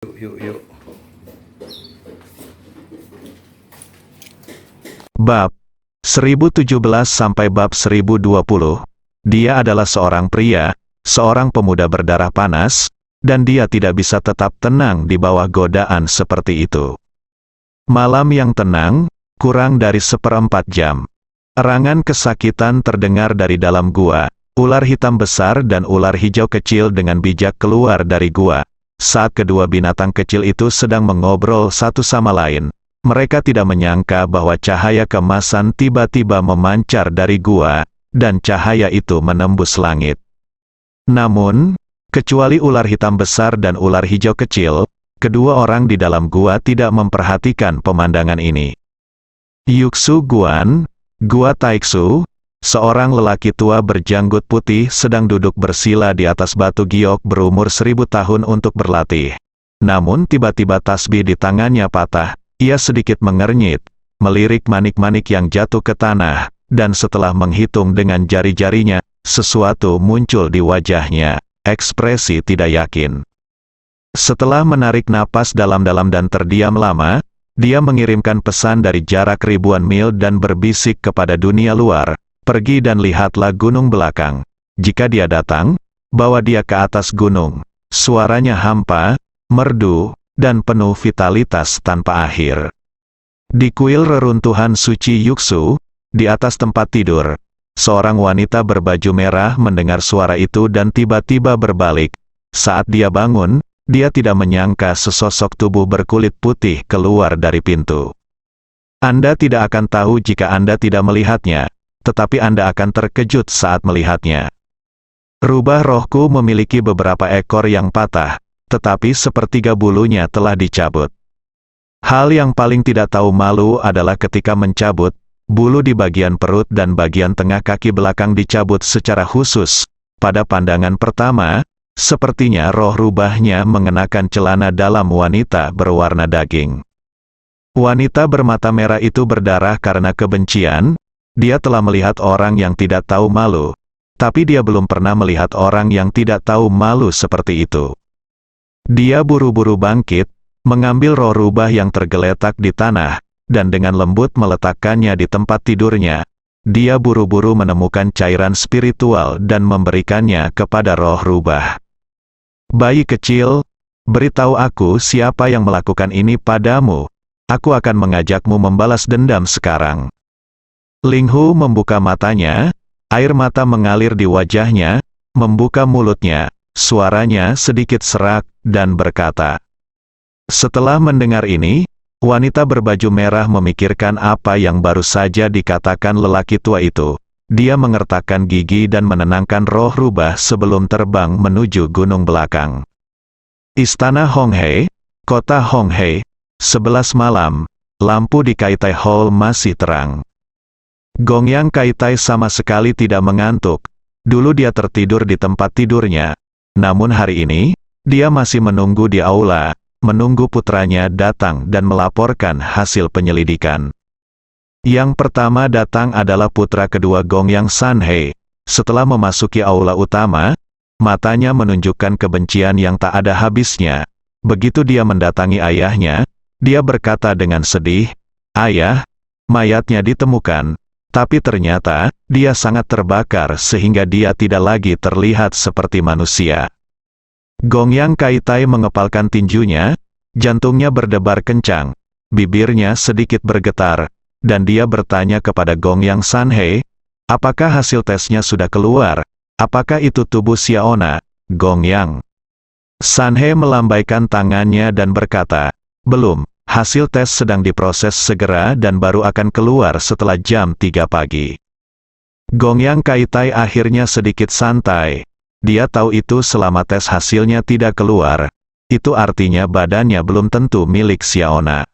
Yuk. Bab 1017 sampai bab 1020. Dia adalah seorang pria, seorang pemuda berdarah panas, dan dia tidak bisa tetap tenang di bawah godaan seperti itu. Malam yang tenang, kurang dari 1/4 jam. Erangan kesakitan terdengar dari dalam gua. Ular hitam besar dan ular hijau kecil dengan bijak keluar dari gua. Saat kedua binatang kecil itu sedang mengobrol satu sama lain, mereka tidak menyangka bahwa cahaya keemasan tiba-tiba memancar dari gua, dan cahaya itu menembus langit. Namun, kecuali ular hitam besar dan ular hijau kecil, kedua orang di dalam gua tidak memperhatikan pemandangan ini. Yuxu Guan, Gua Taiksu, seorang lelaki tua berjanggut putih sedang duduk bersila di atas batu giok berumur 1000 tahun untuk berlatih. Namun tiba-tiba tasbih di tangannya patah, ia sedikit mengernyit, melirik manik-manik yang jatuh ke tanah, dan setelah menghitung dengan jari-jarinya, sesuatu muncul di wajahnya, ekspresi tidak yakin. Setelah menarik napas dalam-dalam dan terdiam lama, dia mengirimkan pesan dari jarak ribuan mil dan berbisik kepada dunia luar, "Pergi dan lihatlah gunung belakang. Jika dia datang, bawa dia ke atas gunung." Suaranya hampa, merdu, dan penuh vitalitas tanpa akhir. Di kuil reruntuhan suci Yuxu, di atas tempat tidur, seorang wanita berbaju merah mendengar suara itu dan tiba-tiba berbalik. Saat dia bangun, dia tidak menyangka sesosok tubuh berkulit putih keluar dari pintu. Anda tidak akan tahu jika Anda tidak melihatnya, tetapi Anda akan terkejut saat melihatnya. Rubah rohku memiliki beberapa ekor yang patah, tetapi sepertiga bulunya telah dicabut. Hal yang paling tidak tahu malu adalah ketika mencabut, bulu di bagian perut dan bagian tengah kaki belakang dicabut secara khusus. Pada pandangan pertama, sepertinya roh rubahnya mengenakan celana dalam wanita berwarna daging. Wanita bermata merah itu berdarah karena kebencian. Dia telah melihat orang yang tidak tahu malu, tapi dia belum pernah melihat orang yang tidak tahu malu seperti itu. Dia buru-buru bangkit, mengambil roh rubah yang tergeletak di tanah, dan dengan lembut meletakkannya di tempat tidurnya. Dia buru-buru menemukan cairan spiritual dan memberikannya kepada roh rubah. "Bayi kecil, beritahu aku siapa yang melakukan ini padamu. Aku akan mengajakmu membalas dendam sekarang." Ling Hu membuka matanya, air mata mengalir di wajahnya, membuka mulutnya, suaranya sedikit serak, dan berkata. Setelah mendengar ini, wanita berbaju merah memikirkan apa yang baru saja dikatakan lelaki tua itu. Dia mengertakkan gigi dan menenangkan roh rubah sebelum terbang menuju gunung belakang. Istana Honghe, kota Honghe, 11 malam, lampu di Kaitai Hall masih terang. Gongyang Kaitai sama sekali tidak mengantuk. Dulu dia tertidur di tempat tidurnya. Namun hari ini, dia masih menunggu di aula, menunggu putranya datang dan melaporkan hasil penyelidikan. Yang pertama datang adalah putra kedua Gongyang Sanhe. Setelah memasuki aula utama, matanya menunjukkan kebencian yang tak ada habisnya. Begitu dia mendatangi ayahnya, dia berkata dengan sedih, "Ayah, mayatnya ditemukan. Tapi ternyata, dia sangat terbakar sehingga dia tidak lagi terlihat seperti manusia." Gongyang Kaitai mengepalkan tinjunya, jantungnya berdebar kencang, bibirnya sedikit bergetar, dan dia bertanya kepada Gongyang Sanhe, "Apakah hasil tesnya sudah keluar? Apakah itu tubuh Xiaona, Gongyang?" Sanhe melambaikan tangannya dan berkata, "Belum. Hasil tes sedang diproses segera dan baru akan keluar setelah jam 3 pagi. Gongyang Kaitai akhirnya sedikit santai. Dia tahu itu selama tes hasilnya tidak keluar, itu artinya badannya belum tentu milik Xiaona.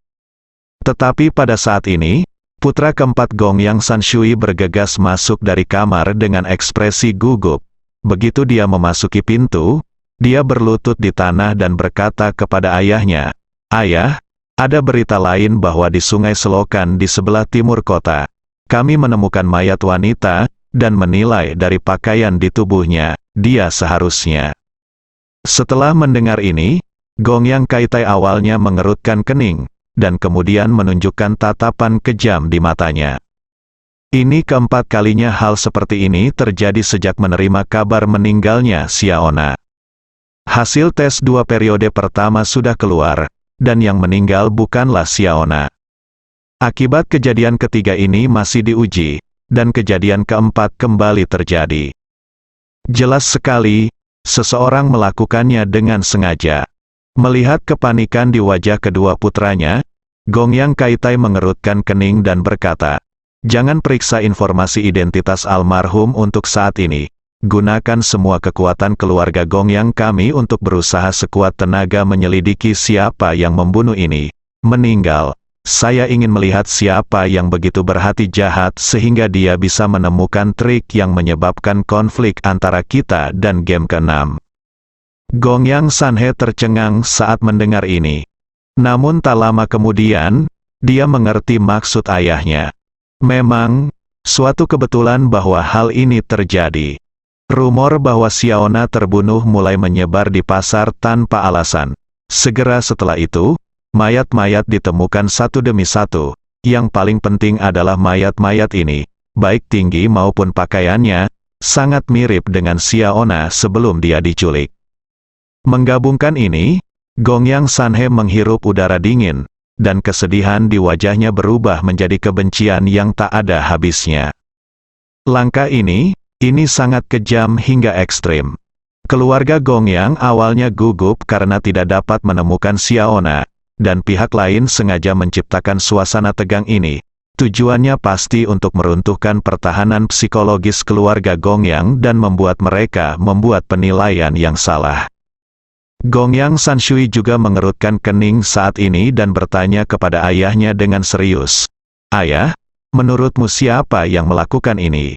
Tetapi pada saat ini, putra keempat Gongyang Sanshui bergegas masuk dari kamar dengan ekspresi gugup. Begitu dia memasuki pintu, dia berlutut di tanah dan berkata kepada ayahnya, "Ayah, ada berita lain bahwa di Sungai Selokan di sebelah timur kota, kami menemukan mayat wanita, dan menilai dari pakaian di tubuhnya, dia seharusnya." Setelah mendengar ini, Gongyang Kaitai awalnya mengerutkan kening, dan kemudian menunjukkan tatapan kejam di matanya. Ini keempat kalinya hal seperti ini terjadi sejak menerima kabar meninggalnya Xiaona. Hasil tes 2 periode pertama sudah keluar, dan yang meninggal bukanlah Xiaona. Akibat kejadian ketiga ini masih diuji, dan kejadian keempat kembali terjadi. Jelas sekali, seseorang melakukannya dengan sengaja. Melihat kepanikan di wajah kedua putranya, Gongyang Kaitai mengerutkan kening dan berkata, "Jangan periksa informasi identitas almarhum untuk saat ini. Gunakan semua kekuatan keluarga Gongyang kami untuk berusaha sekuat tenaga menyelidiki siapa yang membunuh ini. Meninggal. Saya ingin melihat siapa yang begitu berhati jahat sehingga dia bisa menemukan trik yang menyebabkan konflik antara kita dan game ke-6. Gongyang Sanhe tercengang saat mendengar ini. Namun tak lama kemudian, dia mengerti maksud ayahnya. Memang, suatu kebetulan bahwa hal ini terjadi. Rumor bahwa Xiaona terbunuh mulai menyebar di pasar tanpa alasan. Segera setelah itu, mayat-mayat ditemukan satu demi satu. Yang paling penting adalah mayat-mayat ini, baik tinggi maupun pakaiannya, sangat mirip dengan Xiaona sebelum dia diculik. Menggabungkan ini, Gongyang Sanhe menghirup udara dingin, dan kesedihan di wajahnya berubah menjadi kebencian yang tak ada habisnya. Langkah ini sangat kejam hingga ekstrim. Keluarga Gongyang awalnya gugup karena tidak dapat menemukan Xiaona, dan pihak lain sengaja menciptakan suasana tegang ini. Tujuannya pasti untuk meruntuhkan pertahanan psikologis keluarga Gongyang dan membuat mereka membuat penilaian yang salah. Gongyang Sanshui juga mengerutkan kening saat ini dan bertanya kepada ayahnya dengan serius. "Ayah, menurutmu siapa yang melakukan ini?"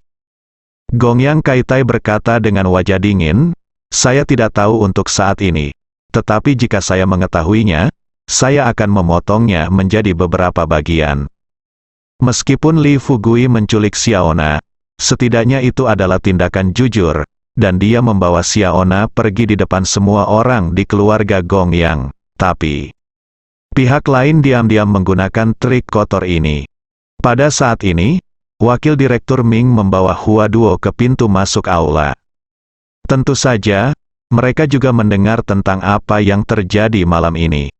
Gongyang Kaitai berkata dengan wajah dingin, "Saya tidak tahu untuk saat ini. Tetapi jika saya mengetahuinya, saya akan memotongnya menjadi beberapa bagian." Meskipun Li Fugui menculik Xiaona, setidaknya itu adalah tindakan jujur, dan dia membawa Xiaona pergi di depan semua orang di keluarga Gongyang. Tapi, pihak lain diam-diam menggunakan trik kotor ini. Pada saat ini, Wakil Direktur Ming membawa Hua Duo ke pintu masuk aula. Tentu saja, mereka juga mendengar tentang apa yang terjadi malam ini.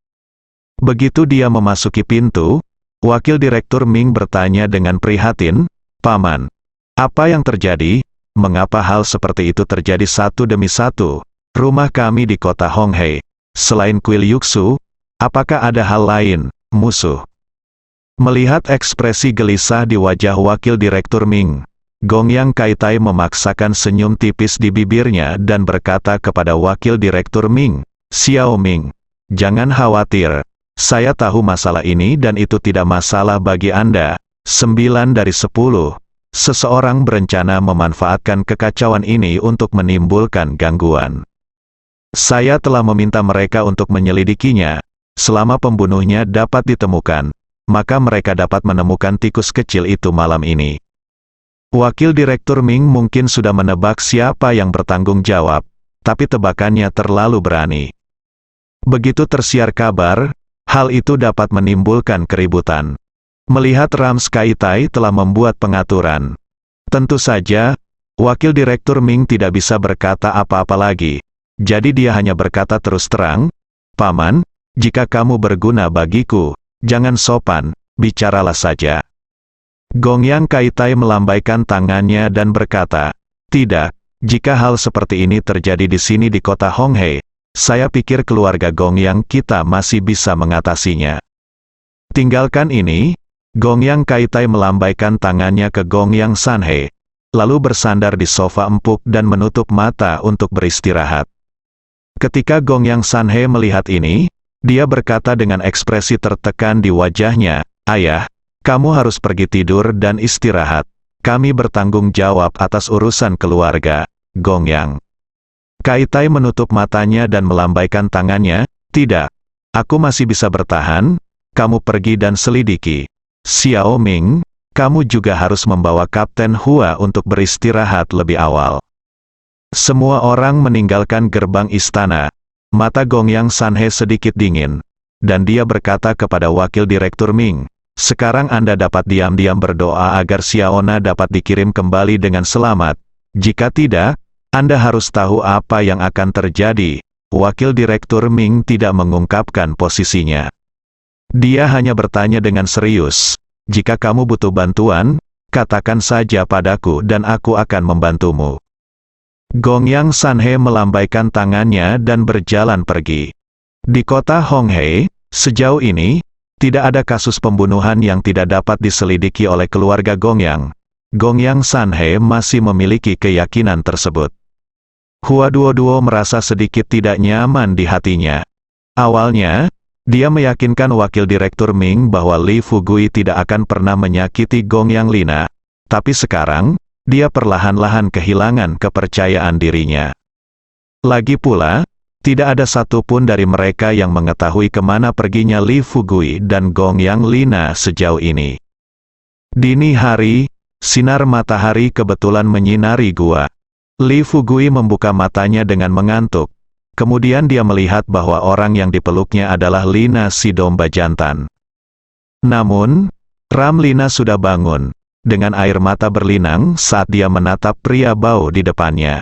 Begitu dia memasuki pintu, Wakil Direktur Ming bertanya dengan prihatin, "Paman, apa yang terjadi? Mengapa hal seperti itu terjadi satu demi satu? Rumah kami di kota Honghei. Selain kuil Yuksu, apakah ada hal lain, musuh?" Melihat ekspresi gelisah di wajah Wakil Direktur Ming, Gongyang Kaitai memaksakan senyum tipis di bibirnya dan berkata kepada Wakil Direktur Ming, "Xiao Ming, jangan khawatir. Saya tahu masalah ini dan itu tidak masalah bagi Anda. 9 dari 10. Seseorang berencana memanfaatkan kekacauan ini untuk menimbulkan gangguan. Saya telah meminta mereka untuk menyelidikinya. Selama pembunuhnya dapat ditemukan, maka mereka dapat menemukan tikus kecil itu malam ini." Wakil Direktur Ming mungkin sudah menebak siapa yang bertanggung jawab, tapi tebakannya terlalu berani. Begitu tersiar kabar, hal itu dapat menimbulkan keributan. Melihat Rams Kaitai telah membuat pengaturan, tentu saja, Wakil Direktur Ming tidak bisa berkata apa-apa lagi. Jadi dia hanya berkata terus terang, "Paman, jika kamu berguna bagiku, jangan sopan, bicaralah saja." Gongyang Kaitai melambaikan tangannya dan berkata, "Tidak, jika hal seperti ini terjadi di sini di kota Honghei, saya pikir keluarga Gongyang kita masih bisa mengatasinya." Tinggalkan ini, Gongyang Kaitai melambaikan tangannya ke Gongyang Sanhe, lalu bersandar di sofa empuk dan menutup mata untuk beristirahat. Ketika Gongyang Sanhe melihat ini, dia berkata dengan ekspresi tertekan di wajahnya, "Ayah, kamu harus pergi tidur dan istirahat. Kami bertanggung jawab atas urusan keluarga, Gongyang." Kaitai menutup matanya dan melambaikan tangannya, "Tidak. Aku masih bisa bertahan. Kamu pergi dan selidiki. Xiao Ming, kamu juga harus membawa Kapten Hua untuk beristirahat lebih awal." Semua orang meninggalkan gerbang istana, Mata Gongyang Sanhe sedikit dingin, dan dia berkata kepada Wakil Direktur Ming, "Sekarang Anda dapat diam-diam berdoa agar Xiaona dapat dikirim kembali dengan selamat. Jika tidak, Anda harus tahu apa yang akan terjadi." Wakil Direktur Ming tidak mengungkapkan posisinya. Dia hanya bertanya dengan serius, "Jika kamu butuh bantuan, katakan saja padaku dan aku akan membantumu." Gongyang Sanhe melambaikan tangannya dan berjalan pergi. Di kota Honghei, sejauh ini, tidak ada kasus pembunuhan yang tidak dapat diselidiki oleh keluarga Gongyang. Gongyang Sanhe masih memiliki keyakinan tersebut. Hua Duoduo merasa sedikit tidak nyaman di hatinya. Awalnya, dia meyakinkan Wakil Direktur Ming bahwa Li Fugui tidak akan pernah menyakiti Gongyang Lina, tapi sekarang, dia perlahan-lahan kehilangan kepercayaan dirinya. Lagi pula, tidak ada satupun dari mereka yang mengetahui kemana perginya Li Fugui dan Gongyang Lina sejauh ini. Dini hari, sinar matahari kebetulan menyinari gua. Li Fugui membuka matanya dengan mengantuk. Kemudian dia melihat bahwa orang yang dipeluknya adalah Lina si domba jantan. Namun, Ram Lina sudah bangun, dengan air mata berlinang saat dia menatap pria bau di depannya.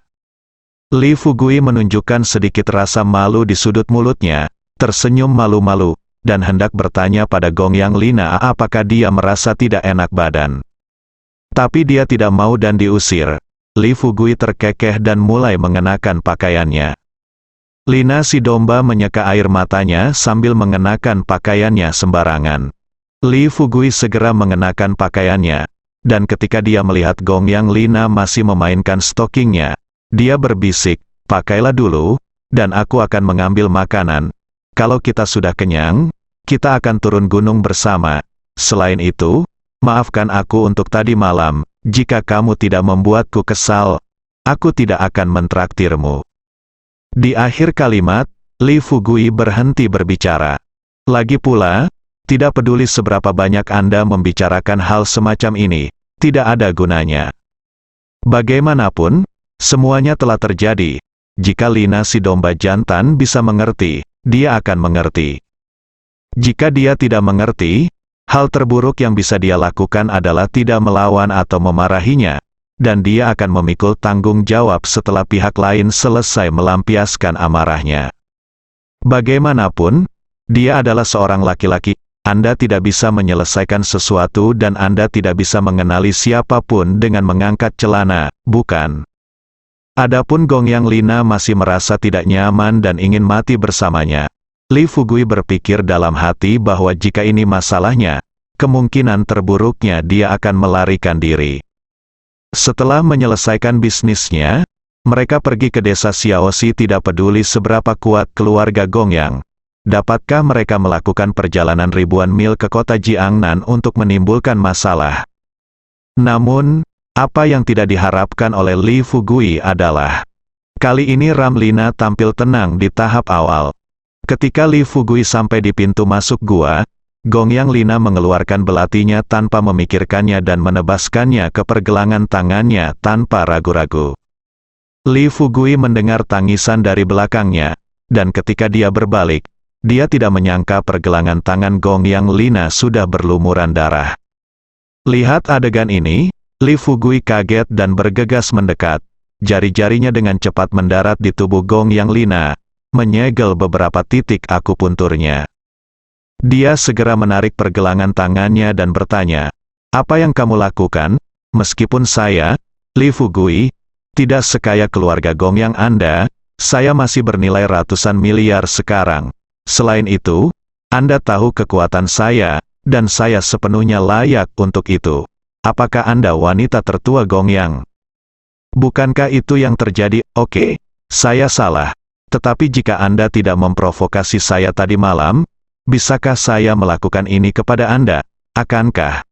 Li Fugui menunjukkan sedikit rasa malu di sudut mulutnya, tersenyum malu-malu, dan hendak bertanya pada Gongyang Lina apakah dia merasa tidak enak badan. Tapi dia tidak mau dan diusir. Li Fugui terkekeh dan mulai mengenakan pakaiannya. Lina si domba menyeka air matanya sambil mengenakan pakaiannya sembarangan. Li Fugui segera mengenakan pakaiannya, dan ketika dia melihat Gongyang Lina masih memainkan stokingnya, dia berbisik, "Pakailah dulu, dan aku akan mengambil makanan. Kalau kita sudah kenyang, kita akan turun gunung bersama. Selain itu, maafkan aku untuk tadi malam. Jika kamu tidak membuatku kesal, aku tidak akan mentraktirmu." Di akhir kalimat, Li Fugui berhenti berbicara. Lagi pula, tidak peduli seberapa banyak Anda membicarakan hal semacam ini, tidak ada gunanya. Bagaimanapun, semuanya telah terjadi. Jika Lina si domba jantan bisa mengerti, dia akan mengerti. Jika dia tidak mengerti, hal terburuk yang bisa dia lakukan adalah tidak melawan atau memarahinya, dan dia akan memikul tanggung jawab setelah pihak lain selesai melampiaskan amarahnya. Bagaimanapun, dia adalah seorang laki-laki. Anda tidak bisa menyelesaikan sesuatu dan Anda tidak bisa mengenali siapapun dengan mengangkat celana, bukan? Adapun Gongyang Lina masih merasa tidak nyaman dan ingin mati bersamanya. Li Fugui berpikir dalam hati bahwa jika ini masalahnya, kemungkinan terburuknya dia akan melarikan diri. Setelah menyelesaikan bisnisnya, mereka pergi ke desa Xiaoxi tidak peduli seberapa kuat keluarga Gongyang. Dapatkah mereka melakukan perjalanan ribuan mil ke kota Jiangnan untuk menimbulkan masalah? Namun, apa yang tidak diharapkan oleh Li Fugui adalah, kali ini Ram Lina tampil tenang di tahap awal. Ketika Li Fugui sampai di pintu masuk gua, Gongyang Lina mengeluarkan belatinya tanpa memikirkannya dan menebaskannya ke pergelangan tangannya tanpa ragu-ragu. Li Fugui mendengar tangisan dari belakangnya, dan ketika dia berbalik, dia tidak menyangka pergelangan tangan Gongyang Lina sudah berlumuran darah. Lihat adegan ini, Li Fugui kaget dan bergegas mendekat. Jari-jarinya dengan cepat mendarat di tubuh Gongyang Lina, menyegel beberapa titik akupunturnya. Dia segera menarik pergelangan tangannya dan bertanya, "Apa yang kamu lakukan? Meskipun saya, Li Fugui, tidak sekaya keluarga Gongyang Anda, saya masih bernilai ratusan miliar sekarang. Selain itu, Anda tahu kekuatan saya, dan saya sepenuhnya layak untuk itu. Apakah Anda wanita tertua Gongyang? Bukankah itu yang terjadi? Oke, saya salah. Tetapi jika Anda tidak memprovokasi saya tadi malam, bisakah saya melakukan ini kepada Anda? Akankah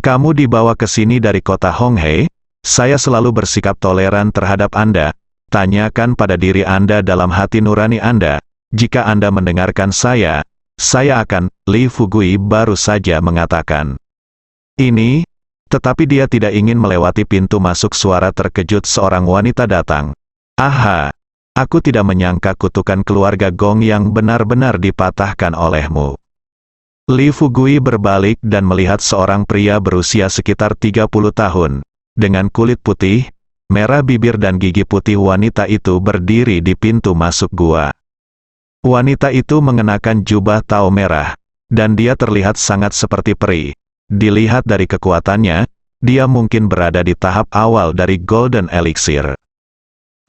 kamu dibawa ke sini dari kota Honghei? Saya selalu bersikap toleran terhadap Anda. Tanyakan pada diri Anda dalam hati nurani Anda. Jika Anda mendengarkan saya akan." Li Fugui baru saja mengatakan ini, tetapi dia tidak ingin melewati pintu masuk. Suara terkejut seorang wanita datang. "Aha, Aku tidak menyangka kutukan keluarga Gong yang benar-benar dipatahkan olehmu. Li Fugui berbalik dan melihat seorang pria berusia sekitar 30 tahun, dengan kulit putih, merah bibir dan gigi putih. Wanita itu berdiri di pintu masuk gua. Wanita itu mengenakan jubah tau merah, dan dia terlihat sangat seperti peri. Dilihat dari kekuatannya, dia mungkin berada di tahap awal dari Golden Elixir.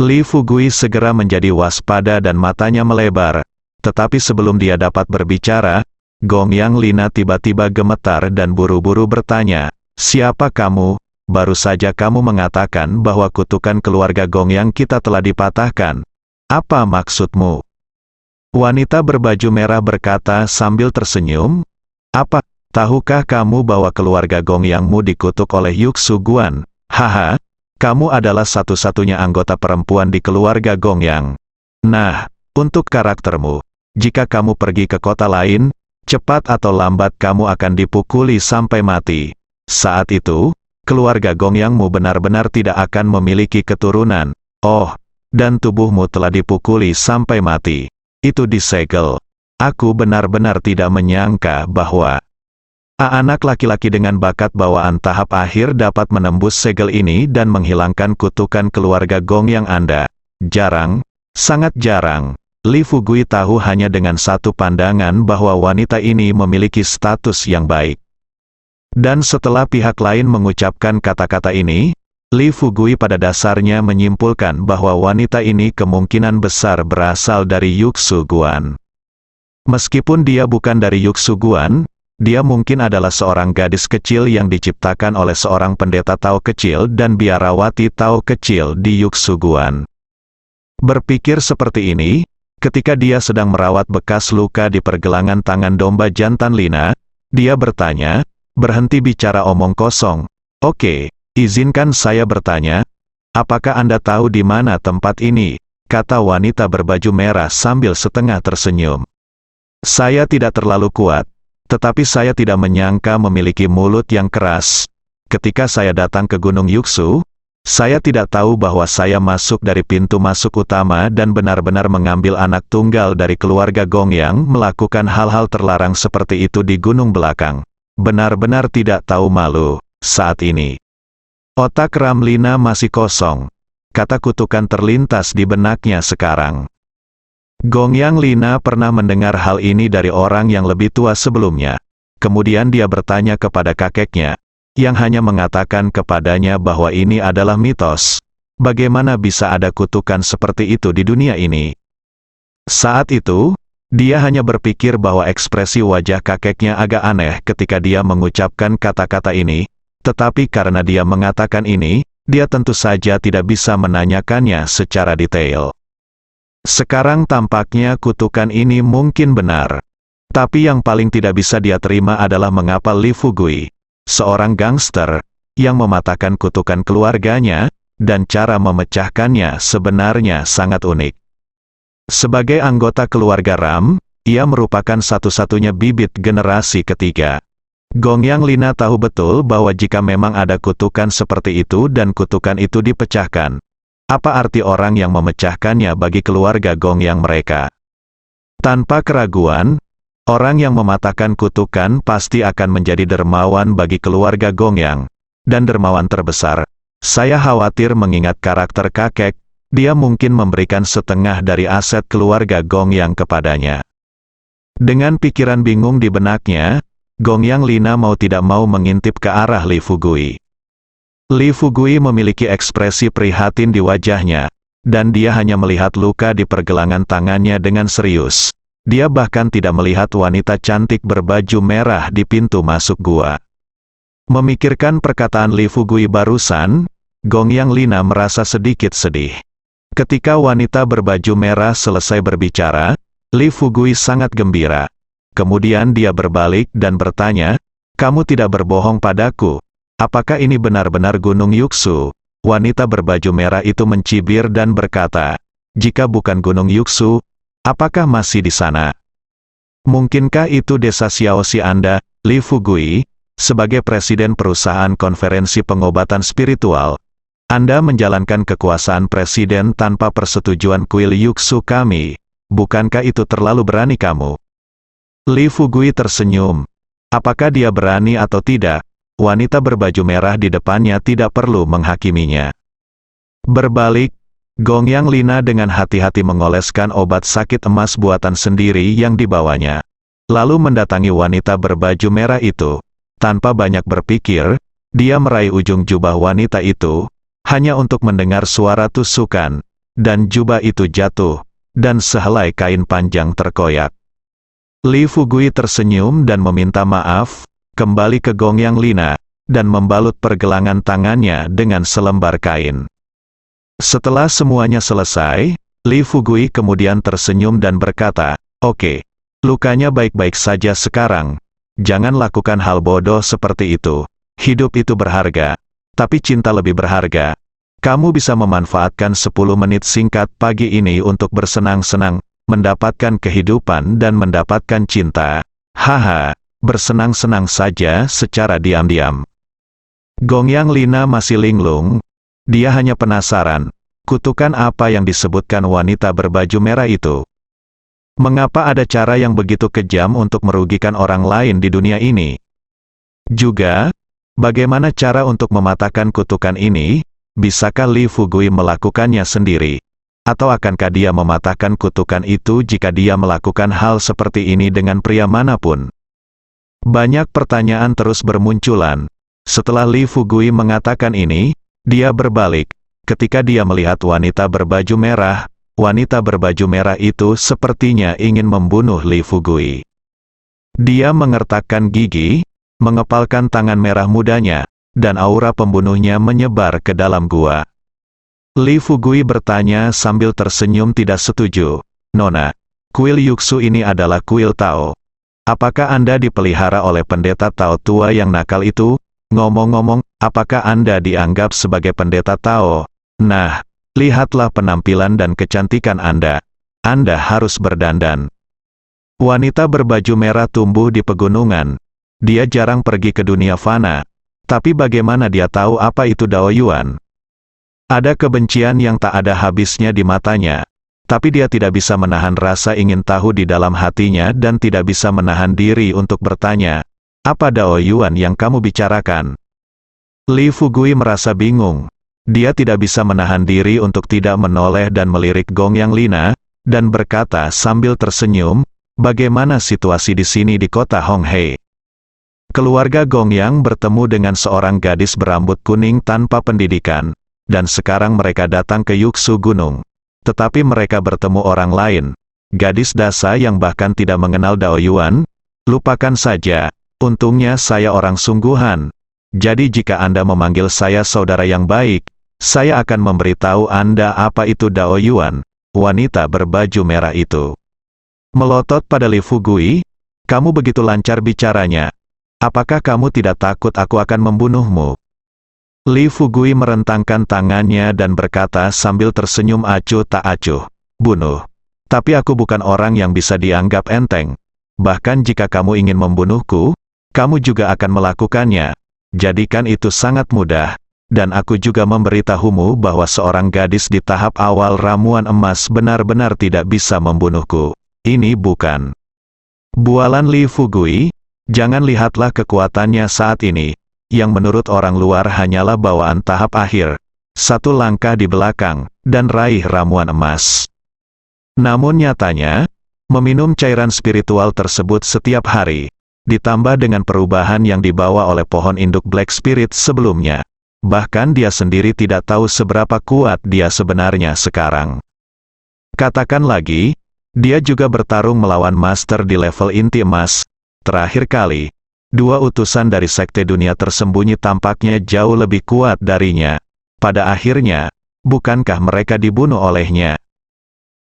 Li Fugui segera menjadi waspada dan matanya melebar, tetapi sebelum dia dapat berbicara, Gong Yang Lina tiba-tiba gemetar dan buru-buru bertanya, "Siapa kamu? Baru saja kamu mengatakan bahwa kutukan keluarga Gong Yang kita telah dipatahkan. Apa maksudmu?" Wanita berbaju merah berkata sambil tersenyum, "Apa, tahukah kamu bahwa keluarga Gong Yangmu dikutuk oleh Yuksu Guan? Haha, kamu adalah satu-satunya anggota perempuan di keluarga Gong Yang. Nah, untuk karaktermu, jika kamu pergi ke kota lain, cepat atau lambat kamu akan dipukuli sampai mati. Saat itu, keluarga Gong Yangmu benar-benar tidak akan memiliki keturunan. Oh, dan tubuhmu telah dipukuli sampai mati. Itu disegel. Aku benar-benar tidak menyangka bahwa anak laki-laki dengan bakat bawaan tahap akhir dapat menembus segel ini dan menghilangkan kutukan keluarga Gong Yang Anda. Jarang, sangat jarang. Li Fugui tahu hanya dengan satu pandangan bahwa wanita ini memiliki status yang baik. Dan setelah pihak lain mengucapkan kata-kata ini, Li Fugui pada dasarnya menyimpulkan bahwa wanita ini kemungkinan besar berasal dari Yuksu Guan. Meskipun dia bukan dari Yuksu Guan, dia mungkin adalah seorang gadis kecil yang diciptakan oleh seorang pendeta Tao kecil dan biarawati Tao kecil di Yuksu Guan. Berpikir seperti ini, ketika dia sedang merawat bekas luka di pergelangan tangan domba jantan Lina, dia bertanya, "Berhenti bicara omong kosong. Oke, izinkan saya bertanya, apakah Anda tahu di mana tempat ini?" kata wanita berbaju merah sambil setengah tersenyum. "Saya tidak terlalu kuat, tetapi saya tidak menyangka memiliki mulut yang keras. Ketika saya datang ke Gunung Yuksu, saya tidak tahu bahwa saya masuk dari pintu masuk utama dan benar-benar mengambil anak tunggal dari keluarga Gong Yang melakukan hal-hal terlarang seperti itu di gunung belakang. Benar-benar tidak tahu malu." Saat ini, otak Ram Lina masih kosong. Kata kutukan terlintas di benaknya sekarang. Gong Yang Lina pernah mendengar hal ini dari orang yang lebih tua sebelumnya. Kemudian dia bertanya kepada kakeknya, yang hanya mengatakan kepadanya bahwa ini adalah mitos. Bagaimana bisa ada kutukan seperti itu di dunia ini? Saat itu, dia hanya berpikir bahwa ekspresi wajah kakeknya agak aneh ketika dia mengucapkan kata-kata ini, tetapi karena dia mengatakan ini, dia tentu saja tidak bisa menanyakannya secara detail. Sekarang tampaknya kutukan ini mungkin benar. Tapi yang paling tidak bisa dia terima adalah mengapa Li Fugui, seorang gangster, yang mematahkan kutukan keluarganya, dan cara memecahkannya sebenarnya sangat unik. Sebagai anggota keluarga Ram, ia merupakan satu-satunya bibit generasi ketiga. Gong Yang Lina tahu betul bahwa jika memang ada kutukan seperti itu dan kutukan itu dipecahkan, apa arti orang yang memecahkannya bagi keluarga Gong Yang mereka? Tanpa keraguan, orang yang mematahkan kutukan pasti akan menjadi dermawan bagi keluarga Gong Yang, dan dermawan terbesar. Saya khawatir mengingat karakter kakek, dia mungkin memberikan setengah dari aset keluarga Gong Yang kepadanya. Dengan pikiran bingung di benaknya, Gong Yang Lina mau tidak mau mengintip ke arah Li Fugui. Li Fugui memiliki ekspresi prihatin di wajahnya, dan dia hanya melihat luka di pergelangan tangannya dengan serius. Dia bahkan tidak melihat wanita cantik berbaju merah di pintu masuk gua. Memikirkan perkataan Li Fugui barusan, Gong Yang Lina merasa sedikit sedih. Ketika wanita berbaju merah selesai berbicara, Li Fugui sangat gembira. Kemudian dia berbalik dan bertanya, "Kamu tidak berbohong padaku. Apakah ini benar-benar Gunung Yuksu?" Wanita berbaju merah itu mencibir dan berkata, "Jika bukan Gunung Yuksu, apakah masih di sana? Mungkinkah itu desa Xiaoxi Anda?" Li Fugui, sebagai presiden perusahaan konferensi pengobatan spiritual, Anda menjalankan kekuasaan presiden tanpa persetujuan kuil Yuksu kami. Bukankah itu terlalu berani kamu? Li Fugui tersenyum. Apakah dia berani atau tidak? Wanita berbaju merah di depannya tidak perlu menghakiminya. Berbalik, Gongyang Lina dengan hati-hati mengoleskan obat sakit emas buatan sendiri yang dibawanya. Lalu mendatangi wanita berbaju merah itu. Tanpa banyak berpikir, dia meraih ujung jubah wanita itu, hanya untuk mendengar suara tusukan, dan jubah itu jatuh, dan sehelai kain panjang terkoyak. Li Fugui tersenyum dan meminta maaf, kembali ke Gongyang Lina, dan membalut pergelangan tangannya dengan selembar kain. Setelah semuanya selesai, Li Fugui kemudian tersenyum dan berkata, "Oke, lukanya baik-baik saja sekarang. Jangan lakukan hal bodoh seperti itu. Hidup itu berharga, tapi cinta lebih berharga. Kamu bisa memanfaatkan 10 menit singkat pagi ini untuk bersenang-senang, mendapatkan kehidupan dan mendapatkan cinta. Haha, bersenang-senang saja secara diam-diam." Gongyang Lina masih linglung. Dia hanya penasaran, kutukan apa yang disebutkan wanita berbaju merah itu. Mengapa ada cara yang begitu kejam untuk merugikan orang lain di dunia ini? Juga, bagaimana cara untuk mematahkan kutukan ini? Bisakah Li Fugui melakukannya sendiri? Atau akankah dia mematahkan kutukan itu jika dia melakukan hal seperti ini dengan pria manapun? Banyak pertanyaan terus bermunculan. Setelah Li Fugui mengatakan ini, dia berbalik. Ketika dia melihat wanita berbaju merah, wanita berbaju merah itu sepertinya ingin membunuh Li Fugui. Dia mengertakkan gigi, mengepalkan tangan merah mudanya, dan aura pembunuhnya menyebar ke dalam gua. Li Fugui bertanya sambil tersenyum tidak setuju, "Nona, kuil Yuksu ini adalah kuil Tao. Apakah Anda dipelihara oleh pendeta Tao tua yang nakal itu? Ngomong-ngomong, apakah Anda dianggap sebagai pendeta Tao? Nah, lihatlah penampilan dan kecantikan Anda. Anda harus berdandan." Wanita berbaju merah tumbuh di pegunungan. Dia jarang pergi ke dunia fana. Tapi bagaimana dia tahu apa itu Dao Yuan? Ada kebencian yang tak ada habisnya di matanya. Tapi dia tidak bisa menahan rasa ingin tahu di dalam hatinya dan tidak bisa menahan diri untuk bertanya, "Apa Dao Yuan yang kamu bicarakan?" Li Fugui merasa bingung. Dia tidak bisa menahan diri untuk tidak menoleh dan melirik Gongyang Lina, dan berkata sambil tersenyum, "Bagaimana situasi di sini di kota Honghei?" Keluarga Gongyang bertemu dengan seorang gadis berambut kuning tanpa pendidikan, dan sekarang mereka datang ke Yuksu Gunung. Tetapi mereka bertemu orang lain, gadis dasa yang bahkan tidak mengenal Dao Yuan. Lupakan saja. Untungnya saya orang sungguhan. Jadi jika Anda memanggil saya saudara yang baik, saya akan memberitahu Anda apa itu Dao Yuan. Wanita berbaju merah itu melotot pada Li Fugui. "Kamu begitu lancar bicaranya. Apakah kamu tidak takut aku akan membunuhmu?" Li Fugui merentangkan tangannya dan berkata sambil tersenyum acuh tak acuh, "Bunuh. Tapi aku bukan orang yang bisa dianggap enteng. Bahkan jika kamu ingin membunuhku, kamu juga akan melakukannya. Jadikan itu sangat mudah, dan aku juga memberitahumu bahwa seorang gadis di tahap awal ramuan emas benar-benar tidak bisa membunuhku. Ini bukan bualan Li Fugui. Jangan lihatlah kekuatannya saat ini, yang menurut orang luar hanyalah bawaan tahap akhir. Satu langkah di belakang, dan raih ramuan emas." Namun nyatanya, meminum cairan spiritual tersebut setiap hari, ditambah dengan perubahan yang dibawa oleh pohon induk Black Spirit sebelumnya. Bahkan dia sendiri tidak tahu seberapa kuat dia sebenarnya sekarang. Katakan lagi, dia juga bertarung melawan master di level inti emas. Terakhir kali, 2 utusan dari sekte dunia tersembunyi tampaknya jauh lebih kuat darinya. Pada akhirnya, bukankah mereka dibunuh olehnya?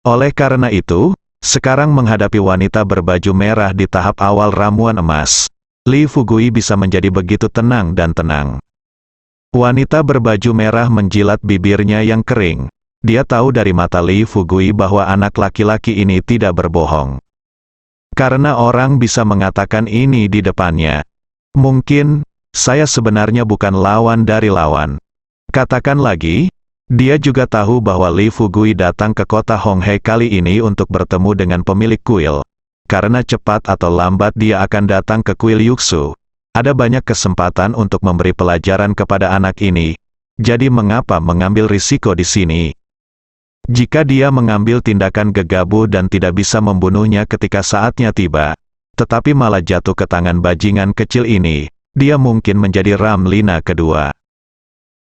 Oleh karena itu, sekarang menghadapi wanita berbaju merah di tahap awal ramuan emas, Li Fugui bisa menjadi begitu tenang dan tenang. Wanita berbaju merah menjilat bibirnya yang kering. Dia tahu dari mata Li Fugui bahwa anak laki-laki ini tidak berbohong. Karena orang bisa mengatakan ini di depannya. "Mungkin, saya sebenarnya bukan lawan dari lawan. Katakan lagi, dia juga tahu bahwa Li Fugui datang ke kota Honghe kali ini untuk bertemu dengan pemilik kuil. Karena cepat atau lambat dia akan datang ke kuil Yuxu. Ada banyak kesempatan untuk memberi pelajaran kepada anak ini. Jadi mengapa mengambil risiko di sini? Jika dia mengambil tindakan gegabah dan tidak bisa membunuhnya ketika saatnya tiba, tetapi malah jatuh ke tangan bajingan kecil ini, dia mungkin menjadi Ram Lina kedua.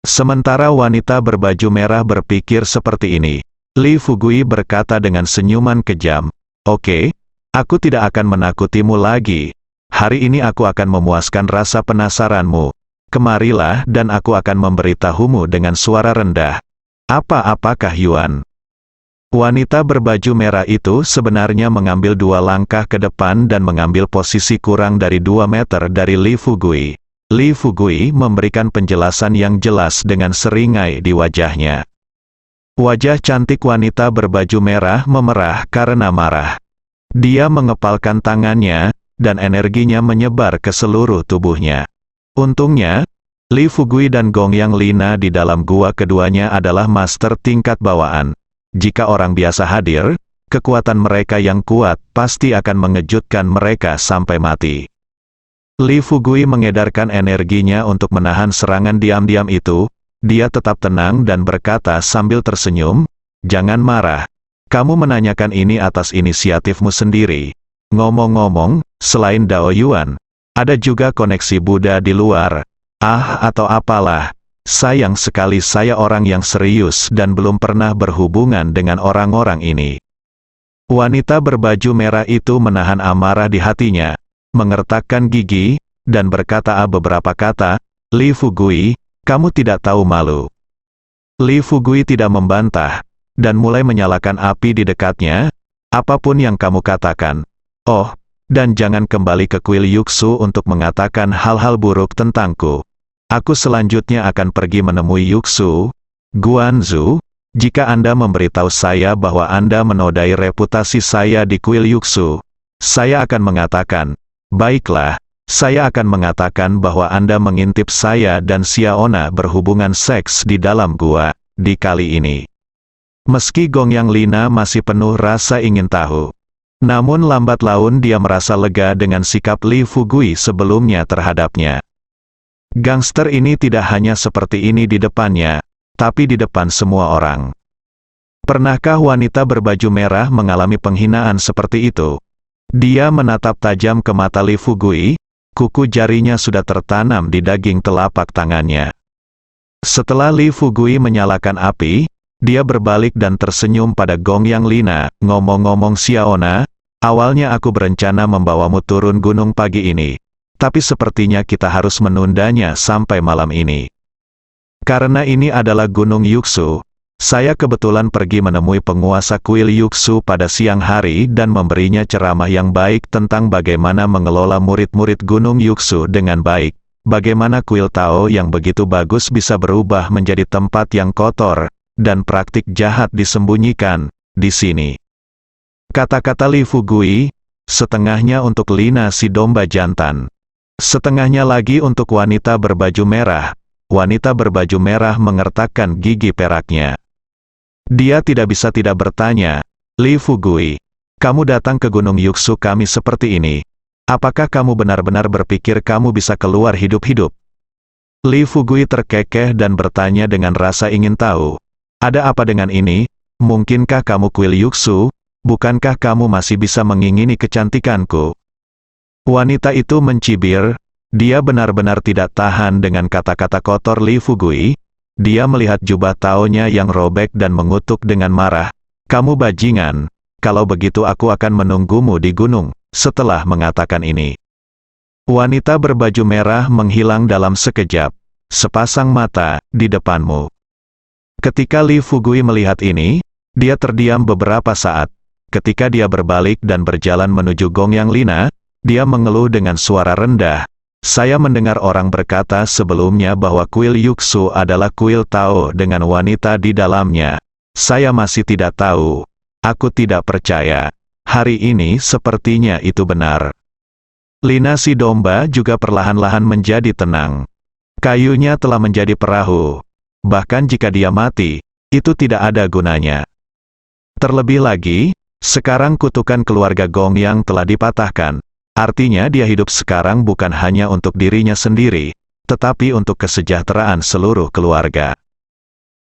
Sementara wanita berbaju merah berpikir seperti ini, Li Fugui berkata dengan senyuman kejam, "Oke, aku tidak akan menakutimu lagi. Hari ini aku akan memuaskan rasa penasaranmu. Kemarilah dan aku akan memberitahumu dengan suara rendah. Apakah Yuan?" Wanita berbaju merah itu sebenarnya mengambil 2 langkah ke depan dan mengambil posisi kurang dari 2 meter dari Li Fugui. Li Fugui memberikan penjelasan yang jelas dengan seringai di wajahnya. Wajah cantik wanita berbaju merah memerah karena marah. Dia mengepalkan tangannya, dan energinya menyebar ke seluruh tubuhnya. Untungnya, Li Fugui dan Gongyang Lina di dalam gua keduanya adalah master tingkat bawaan. Jika orang biasa hadir, kekuatan mereka yang kuat pasti akan mengejutkan mereka sampai mati. Li Fugui mengedarkan energinya untuk menahan serangan diam-diam itu. Dia tetap tenang dan berkata sambil tersenyum, "Jangan marah. Kamu menanyakan ini atas inisiatifmu sendiri. Ngomong-ngomong, selain Dao Yuan, ada juga koneksi Buddha di luar. Atau apalah. Sayang sekali saya orang yang serius dan belum pernah berhubungan dengan orang-orang ini." Wanita berbaju merah itu menahan amarah di hatinya, mengertakkan gigi, dan berkata beberapa kata, "Li Fugui, kamu tidak tahu malu." Li Fugui tidak membantah, dan mulai menyalakan api di dekatnya. "Apapun yang kamu katakan. Oh, dan jangan kembali ke kuil Yuxu untuk mengatakan hal-hal buruk tentangku. Aku selanjutnya akan pergi menemui Yuxu, Guanzu. Jika Anda memberitahu saya bahwa Anda menodai reputasi saya di kuil Yuxu, saya akan mengatakan, baiklah, saya akan mengatakan bahwa Anda mengintip saya dan Xiaona berhubungan seks di dalam gua, di kali ini." Meski Gongyang Lina masih penuh rasa ingin tahu, namun lambat laun dia merasa lega dengan sikap Li Fugui sebelumnya terhadapnya. Gangster ini tidak hanya seperti ini di depannya, tapi di depan semua orang. Pernahkah wanita berbaju merah mengalami penghinaan seperti itu? Dia menatap tajam ke mata Li Fugui, kuku jarinya sudah tertanam di daging telapak tangannya. Setelah Li Fugui menyalakan api, dia berbalik dan tersenyum pada Gongyang Lina, "Ngomong-ngomong Xiaona, awalnya aku berencana membawamu turun gunung pagi ini. Tapi sepertinya kita harus menundanya sampai malam ini. Karena ini adalah Gunung Yuxu, saya kebetulan pergi menemui penguasa kuil Yuxu pada siang hari dan memberinya ceramah yang baik tentang bagaimana mengelola murid-murid Gunung Yuxu dengan baik, bagaimana kuil Tao yang begitu bagus bisa berubah menjadi tempat yang kotor, dan praktik jahat disembunyikan di sini." Kata-kata Li Fugui, setengahnya untuk Lina si domba jantan. Setengahnya lagi untuk wanita berbaju merah. Wanita berbaju merah mengertakkan gigi peraknya. Dia tidak bisa tidak bertanya, "Li Fugui, kamu datang ke Gunung Yuxu kami seperti ini. Apakah kamu benar-benar berpikir kamu bisa keluar hidup-hidup?" Li Fugui terkekeh dan bertanya dengan rasa ingin tahu, "Ada apa dengan ini? Mungkinkah kamu kuil Yuxu? Bukankah kamu masih bisa mengingini kecantikanku?" Wanita itu mencibir. Dia benar-benar tidak tahan dengan kata-kata kotor Li Fugui. Dia melihat jubah Taonya yang robek dan mengutuk dengan marah, "Kamu bajingan, kalau begitu aku akan menunggumu di gunung." Setelah mengatakan ini, wanita berbaju merah menghilang dalam sekejap, sepasang mata di depanmu. Ketika Li Fugui melihat ini, dia terdiam beberapa saat. Ketika dia berbalik dan berjalan menuju Gongyang Lina, dia mengeluh dengan suara rendah, "Saya mendengar orang berkata sebelumnya bahwa kuil Yuxu adalah kuil Tao dengan wanita di dalamnya. Saya masih tidak tahu. Aku tidak percaya. Hari ini sepertinya itu benar." Lina si domba juga perlahan-lahan menjadi tenang. Kayunya telah menjadi perahu. bahkan jika dia mati, itu tidak ada gunanya. Terlebih lagi, sekarang kutukan keluarga Gong Yang telah dipatahkan, artinya dia hidup sekarang bukan hanya untuk dirinya sendiri, tetapi untuk kesejahteraan seluruh keluarga.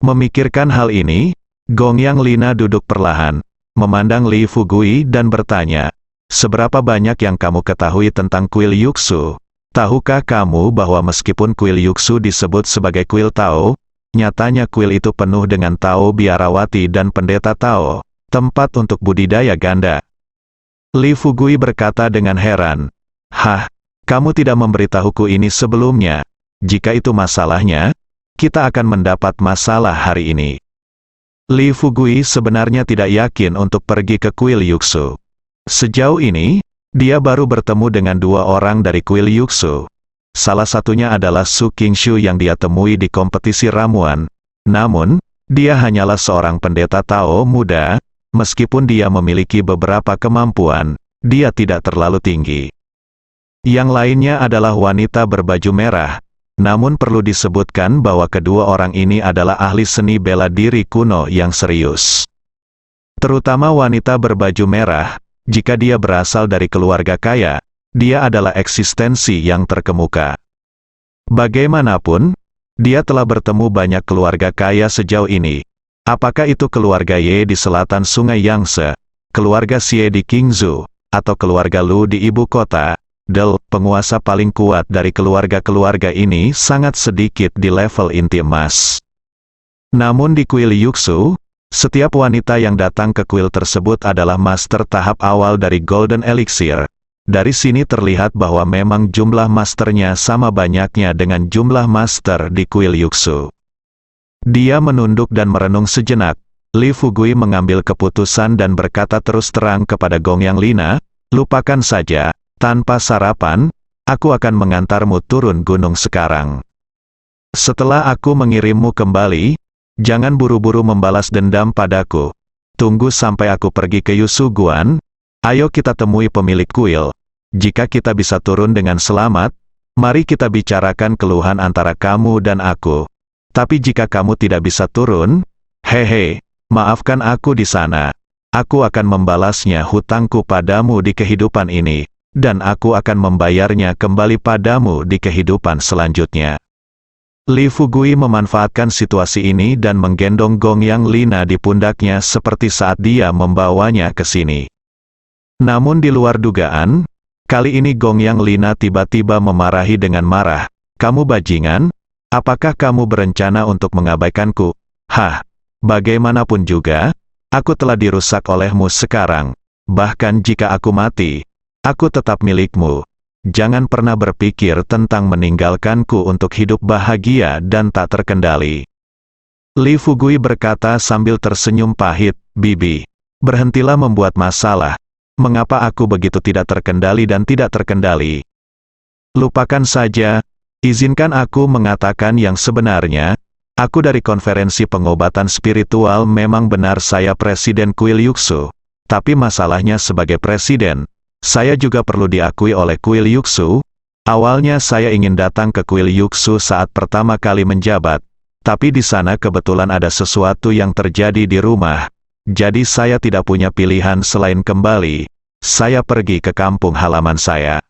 Memikirkan hal ini, Gong Yang Lina duduk perlahan, memandang Li Fugui dan bertanya, "Seberapa banyak yang kamu ketahui tentang kuil Yuxu? Tahukah kamu bahwa meskipun kuil Yuxu disebut sebagai kuil Tao, nyatanya kuil itu penuh dengan Tao biarawati dan pendeta Tao, tempat untuk budidaya ganda?" Li Fugui berkata dengan heran, "Hah, kamu tidak memberitahuku ini sebelumnya? Jika itu masalahnya, kita akan mendapat masalah hari ini." Li Fugui sebenarnya tidak yakin untuk pergi ke kuil Yuxu. Sejauh ini, dia baru bertemu dengan 2 orang dari kuil Yuxu. Salah satunya adalah Su Qingshu yang dia temui di kompetisi ramuan. Namun, dia hanyalah seorang pendeta Tao muda, meskipun dia memiliki beberapa kemampuan, dia tidak terlalu tinggi. Yang lainnya adalah wanita berbaju merah, namun perlu disebutkan bahwa kedua orang ini adalah ahli seni bela diri kuno yang serius. Terutama wanita berbaju merah, jika dia berasal dari keluarga kaya, dia adalah eksistensi yang terkemuka. Bagaimanapun, dia telah bertemu banyak keluarga kaya sejauh ini. Apakah itu keluarga Ye di selatan Sungai Yangtze, keluarga Xie di Qingzhou, atau keluarga Lu di ibu kota? Penguasa paling kuat dari keluarga-keluarga ini sangat sedikit di level inti emas. Namun di kuil Yuxu, setiap wanita yang datang ke kuil tersebut adalah master tahap awal dari Golden Elixir. Dari sini terlihat bahwa memang jumlah masternya sama banyaknya dengan jumlah master di kuil Yuxu. Dia menunduk dan merenung sejenak. Li Fugui mengambil keputusan dan berkata terus terang kepada Gong Yang Lina, "Lupakan saja, tanpa sarapan, aku akan mengantarmu turun gunung sekarang. Setelah aku mengirimmu kembali, jangan buru-buru membalas dendam padaku. Tunggu sampai aku pergi ke Yusuguan. Ayo kita temui pemilik kuil. Jika kita bisa turun dengan selamat, mari kita bicarakan keluhan antara kamu dan aku. Tapi jika kamu tidak bisa turun, maafkan aku di sana. Aku akan membalasnya hutangku padamu di kehidupan ini, dan aku akan membayarnya kembali padamu di kehidupan selanjutnya." Li Fugui memanfaatkan situasi ini dan menggendong Gong Yang Lina di pundaknya seperti saat dia membawanya ke sini. Namun di luar dugaan, kali ini Gong Yang Lina tiba-tiba memarahi dengan marah, "Kamu bajingan? Apakah kamu berencana untuk mengabaikanku? Hah, bagaimanapun juga, aku telah dirusak olehmu sekarang. Bahkan jika aku mati, aku tetap milikmu. Jangan pernah berpikir tentang meninggalkanku untuk hidup bahagia dan tak terkendali." Li Fugui berkata sambil tersenyum pahit, "Bibi, berhentilah membuat masalah. Mengapa aku begitu tidak terkendali dan tidak terkendali? Lupakan saja. Izinkan aku mengatakan yang sebenarnya. Aku dari konferensi pengobatan spiritual. Memang benar saya presiden kuil Yuxu. Tapi masalahnya sebagai presiden, saya juga perlu diakui oleh kuil Yuxu. Awalnya saya ingin datang ke kuil Yuxu saat pertama kali menjabat. Tapi di sana kebetulan ada sesuatu yang terjadi di rumah. Jadi saya tidak punya pilihan selain kembali. Saya pergi ke kampung halaman saya.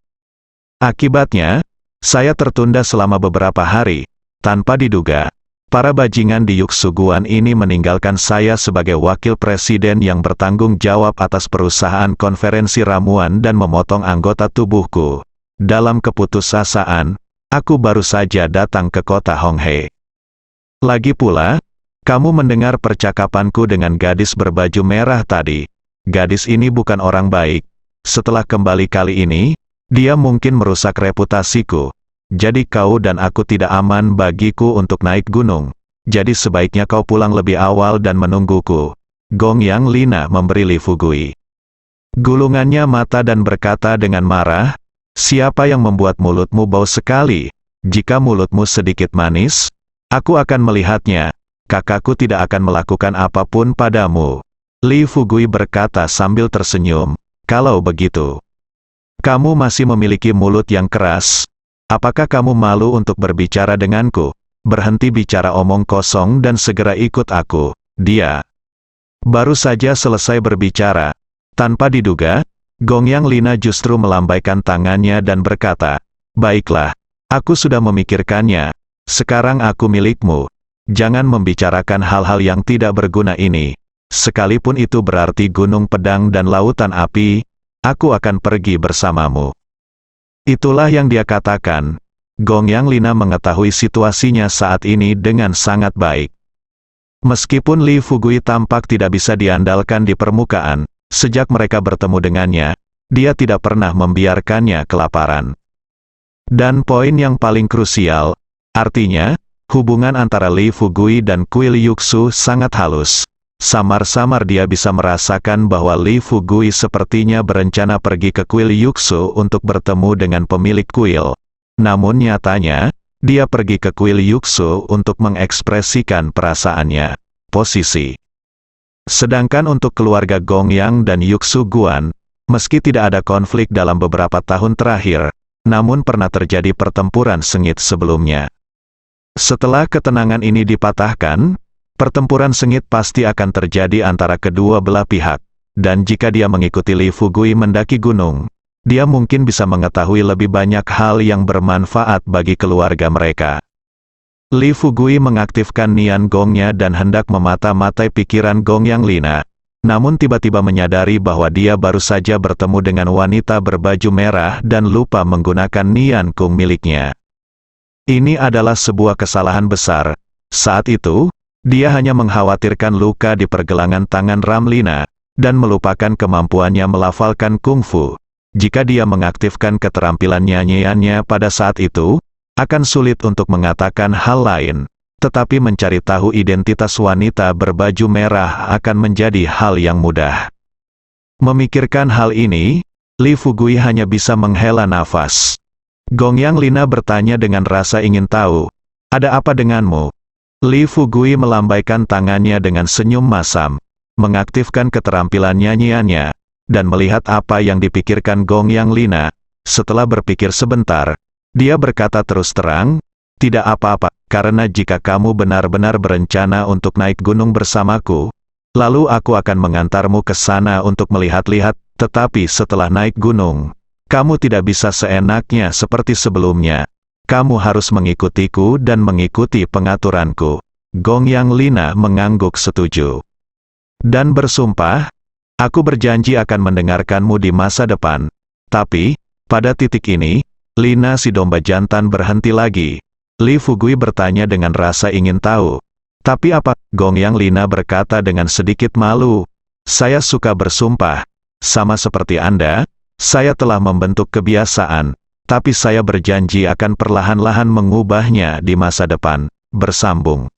Akibatnya, saya tertunda selama beberapa hari. Tanpa diduga, para bajingan di Yuxuguan ini meninggalkan saya sebagai wakil presiden yang bertanggung jawab atas perusahaan konferensi ramuan dan memotong anggota tubuhku. Dalam keputusasaan, aku baru saja datang ke kota Honghe. Lagi pula, kamu mendengar percakapanku dengan gadis berbaju merah tadi. Gadis ini bukan orang baik. Setelah kembali kali ini, dia mungkin merusak reputasiku. Jadi kau dan aku tidak aman bagiku untuk naik gunung. Jadi sebaiknya kau pulang lebih awal dan menungguku. Gong Yang Lina memberi Li Fugui gulungannya mata dan berkata dengan marah, "Siapa yang membuat mulutmu bau sekali? Jika mulutmu sedikit manis, aku akan melihatnya. Kakakku tidak akan melakukan apapun padamu." Li Fugui berkata sambil tersenyum, "Kalau begitu, kamu masih memiliki mulut yang keras. Apakah kamu malu untuk berbicara denganku? berhenti bicara omong kosong dan segera ikut aku. Dia baru saja selesai berbicara. Tanpa diduga, Gongyang Lina justru melambaikan tangannya dan berkata, "Baiklah, aku sudah memikirkannya. Sekarang aku milikmu. Jangan membicarakan hal-hal yang tidak berguna ini. Sekalipun itu berarti gunung pedang dan lautan api, aku akan pergi bersamamu." Itulah yang dia katakan. Gongyang Lina mengetahui situasinya saat ini dengan sangat baik. Meskipun Li Fugui tampak tidak bisa diandalkan di permukaan, sejak mereka bertemu dengannya, dia tidak pernah membiarkannya kelaparan. Dan poin yang paling krusial, artinya, hubungan antara Li Fugui dan kuil Yuxu sangat halus. Samar-samar dia bisa merasakan bahwa Li Fugui sepertinya berencana pergi ke kuil Yuxu untuk bertemu dengan pemilik kuil. Namun nyatanya, dia pergi ke kuil Yuxu untuk mengekspresikan perasaannya. Posisi. Sedangkan untuk keluarga Gongyang dan Yuxu Guan, meski tidak ada konflik dalam beberapa tahun terakhir, namun pernah terjadi pertempuran sengit sebelumnya. Setelah ketenangan ini dipatahkan, pertempuran sengit pasti akan terjadi antara kedua belah pihak, dan jika dia mengikuti Li Fugui mendaki gunung, dia mungkin bisa mengetahui lebih banyak hal yang bermanfaat bagi keluarga mereka. Li Fugui mengaktifkan Nian Gongnya dan hendak memata-matai pikiran Gongyang Lina, namun tiba-tiba menyadari bahwa dia baru saja bertemu dengan wanita berbaju merah dan lupa menggunakan Nian Gong miliknya. Ini adalah sebuah kesalahan besar. Saat itu, dia hanya mengkhawatirkan luka di pergelangan tangan Ramlina, dan melupakan kemampuannya melafalkan kungfu. Jika dia mengaktifkan keterampilan nyanyiannya pada saat itu, akan sulit untuk mengatakan hal lain. Tetapi mencari tahu identitas wanita berbaju merah akan menjadi hal yang mudah. Memikirkan hal ini, Li Fugui hanya bisa menghela nafas. Gongyang Lina bertanya dengan rasa ingin tahu, "Ada apa denganmu?" Li Fugui melambaikan tangannya dengan senyum masam, mengaktifkan keterampilan nyanyiannya, dan melihat apa yang dipikirkan Gongyang Lina. Setelah berpikir sebentar, dia berkata terus terang, "Tidak apa-apa, karena jika kamu benar-benar berencana untuk naik gunung bersamaku, lalu aku akan mengantarmu ke sana untuk melihat-lihat, tetapi setelah naik gunung, kamu tidak bisa seenaknya seperti sebelumnya. Kamu harus mengikutiku dan mengikuti pengaturanku." Gongyang Lina mengangguk setuju. Dan bersumpah, "Aku berjanji akan mendengarkanmu di masa depan." Tapi, pada titik ini, Lina si domba jantan berhenti lagi. Li Fugui bertanya dengan rasa ingin tahu. "Tapi apa?" Gongyang Lina berkata dengan sedikit malu. "Saya suka bersumpah. Sama seperti Anda, saya telah membentuk kebiasaan, tapi saya berjanji akan perlahan-lahan mengubahnya di masa depan." Bersambung.